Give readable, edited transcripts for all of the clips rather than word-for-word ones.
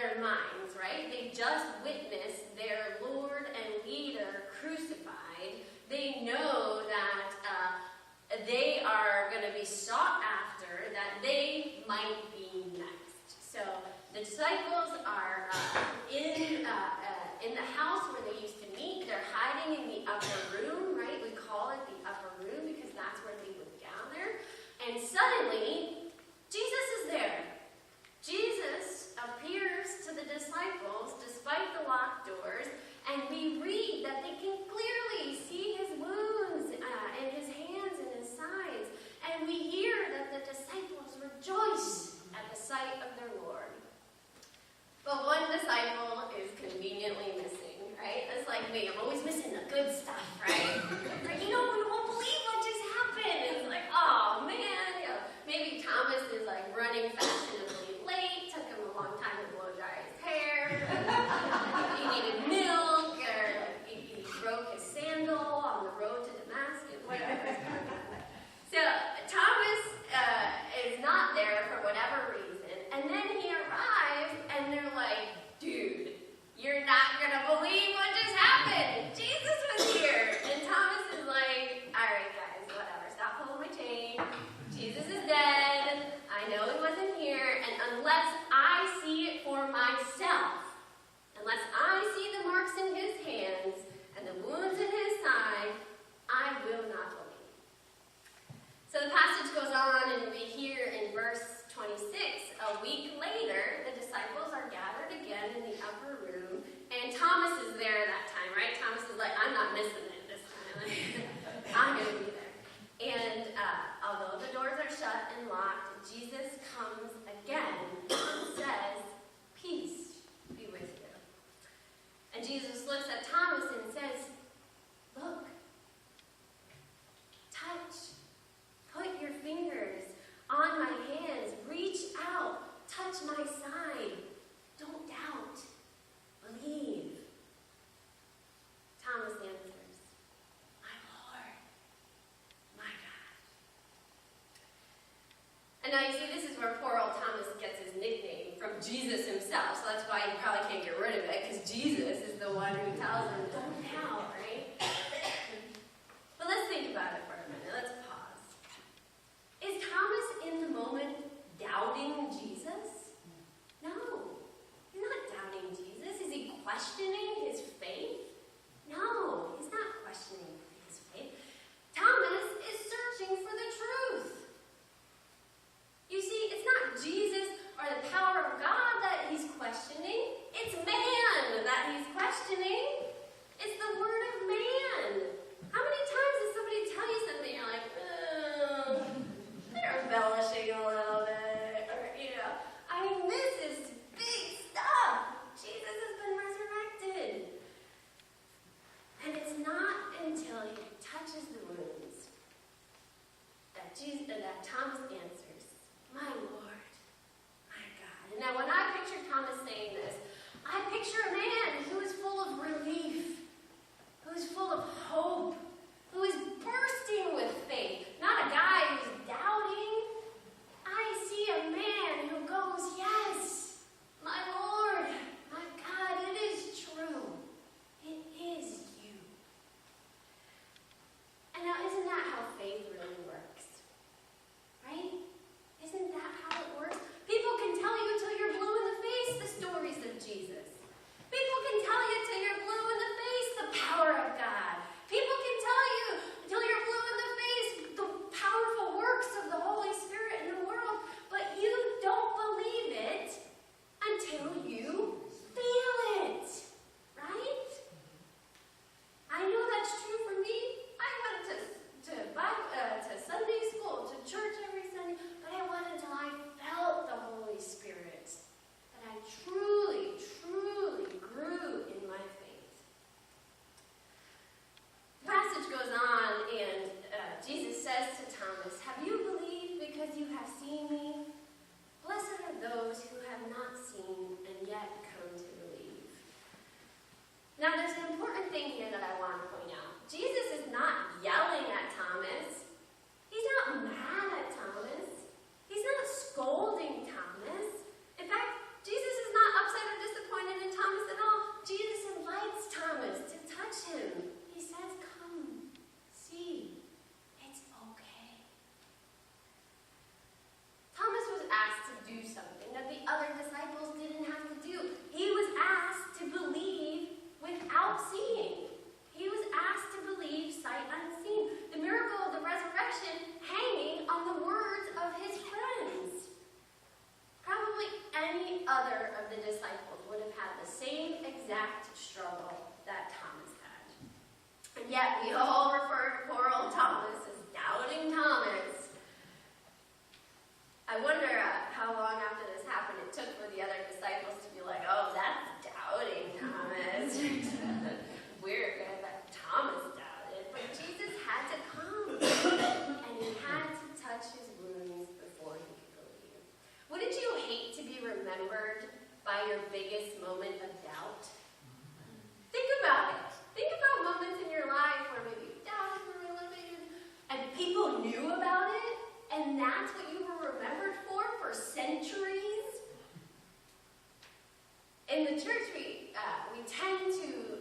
their minds, right? They just witnessed their Lord and leader crucified. They know that they are going to be sought after, that they might be next. So the disciples are in the house where they used to meet. They're hiding in the upper room, right? We call it the upper room because that's where they would gather. And suddenly, Jesus is there. Jesus appears to the disciples despite the locked doors, and we read that they can clearly see his wounds and his hands and his sides. And we hear that the disciples rejoice at the sight of their Lord. But one disciple is conveniently missing, right? That's like me. I'm always missing the good stuff, right? Like, you won't believe what just happened. It's like, oh, man. Maybe Thomas is like running fashionably late. Took him a long time to blow dry his hair. He needed milk, or he broke his sandal on the road to Damascus, whatever. So Thomas is not there for whatever reason. And then he arrives, and they're like, dude, you're not going to believe what just happened. Jesus was here. And Thomas is like, all right, guys, whatever. Stop pulling my chain. Jesus is dead. I know he wasn't here. And unless I see it for myself, unless I see the marks in his hands and the wounds in his side, I will not believe. So the passage goes on, and we hear in verse 26, a week later, the disciples are gathered again in the upper room, and Thomas is there that time, right? Thomas is like, I'm not missing it this time. I'm going to be there. And although the doors are shut and locked, Jesus comes again and says, peace be with you. And Jesus looks at Thomas and says, look, touch, put your fingers on my hands, reach out, touch my side. Don't doubt, believe. Thomas answers, my Lord, my God. And now you see, this is where poor old Thomas gets his nickname from Jesus himself, so that's why you probably can't get rid of it, because Jesus is the one who tells him, don't doubt, right? But let's think about it for a minute. Let's pause. Is Thomas in the moment doubting Jesus? No. He's not doubting Jesus. Is he questioning his faith? No, he's not questioning his faith. Thomas is searching for the truth. You see, it's not Jesus or the power of God that he's questioning. It's man that he's questioning. It's the of the disciples would have had the same exact struggle that Thomas had. And yet we all refer to poor old Thomas as Doubting Thomas. I wonder how long after this happened it took for the other disciples to be like, oh, that's Doubting Thomas. We're good that Thomas doubted. But Jesus had to come, and he had to touch his wounds before he could believe. Wouldn't you hate to be remembered by your biggest moment of doubt? Think about it. Think about moments in your life where maybe you doubted for a little bit, and people knew about it, and that's what you were remembered for centuries. In the church, we tend to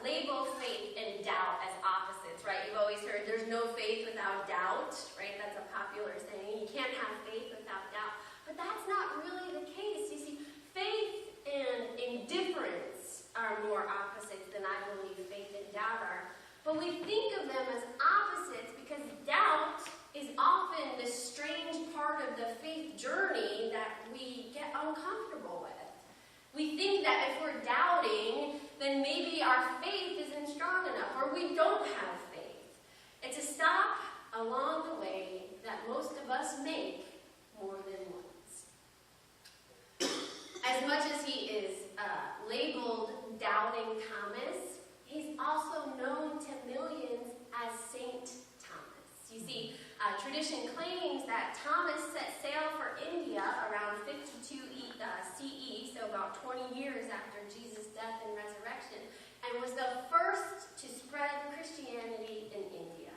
label faith and doubt as opposites, right? You've always heard there's no faith without doubt, right? That's a popular saying. You can't have faith without doubt. But that's not really the case. You see, faith and indifference are more opposites than I believe faith and doubt are. But we think of them as opposites because doubt is often the strange part of the faith journey that we get uncomfortable with. We think that if we're doubting, then maybe our faith isn't strong enough, or we don't have faith. It's a stop along the way that most of us make more than once. As much as he is labeled Doubting Thomas, he's also known to millions as Saint Thomas. You see, tradition claims that Thomas set sail for India around 52 CE, so about 20 years after Jesus' death and resurrection, and was the first to spread Christianity in India.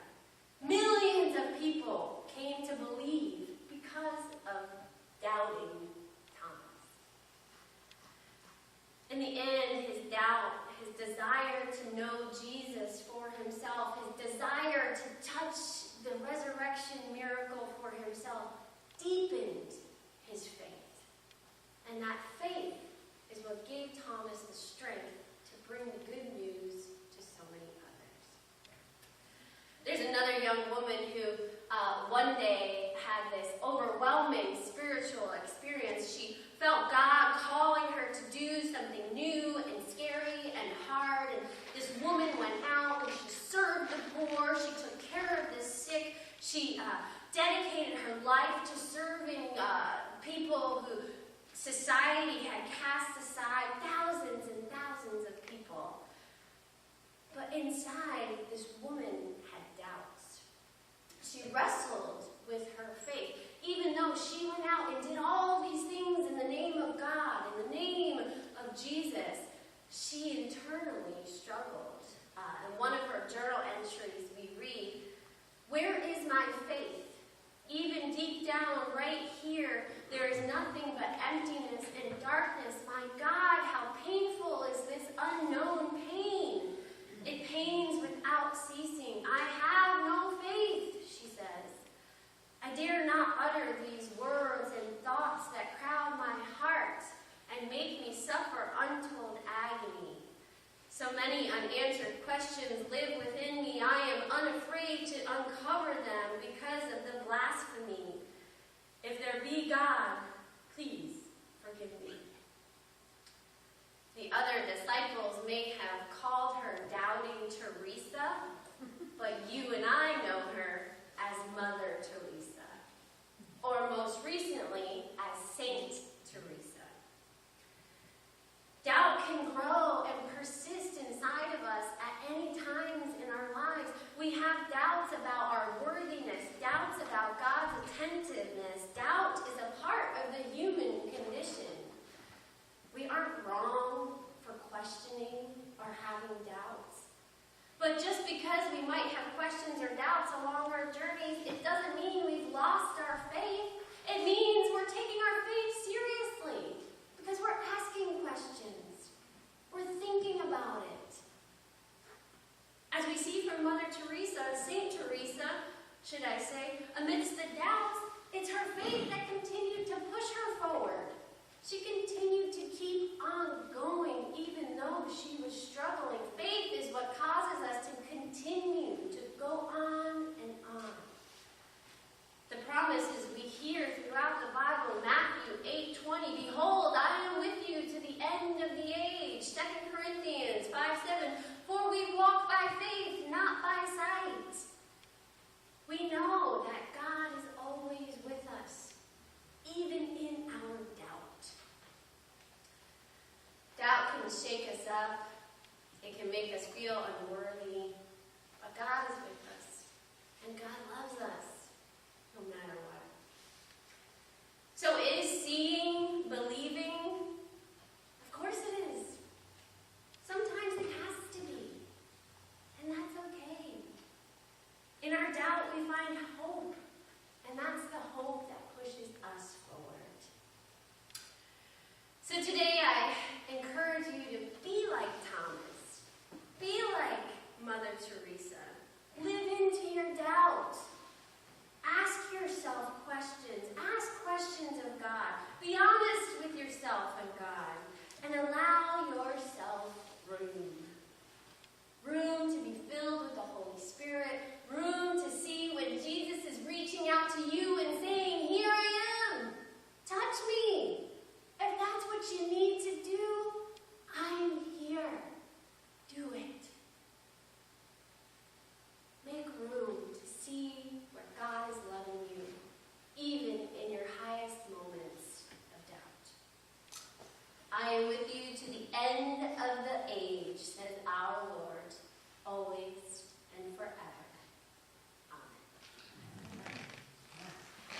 Millions of people came to believe because of Doubting Thomas. In the end, his doubt, his desire to know Jesus for himself, his desire to touch the resurrection miracle for himself deepened his faith. And that faith is what gave Thomas the strength to bring the good news to so many others. There's another young woman who one day had this overwhelming spiritual experience. She felt God calling her to do something new and scary and hard. And this woman went out and she served the poor. She took care of the sick. She dedicated her life to serving people who society had cast aside, thousands and thousands of people. But inside, this woman had doubts. She wrestled with her faith. Even though she went out and did all these things in the name of God, in the name of Jesus, she internally struggled. In one of her journal entries, we read, "Where is my faith? Even deep down, right here, there is nothing but emptiness and darkness. My God, how painful is this unknown pain? It pains without ceasing. I have no faith," she says. "I dare not utter these words and thoughts that crowd my heart and make me suffer untold agony. So many unanswered questions live within me. I am unafraid to uncover them because of the blasphemy. If there be God, please forgive me." The other disciples may have called her Doubting Teresa, but you and I know her as Mother Teresa, or most recently as Saint Teresa. Doubt can grow and persist inside of us at any times in our lives. We have doubts about our worthiness, doubts about God's attentiveness. Doubt is a part of the human condition. We aren't wrong for questioning faith, not by sight. We know that God is always with us, even in our doubt. Doubt can shake us up. It can make us feel unworthy. But God is with us. And God loves us, no matter what. So is seeing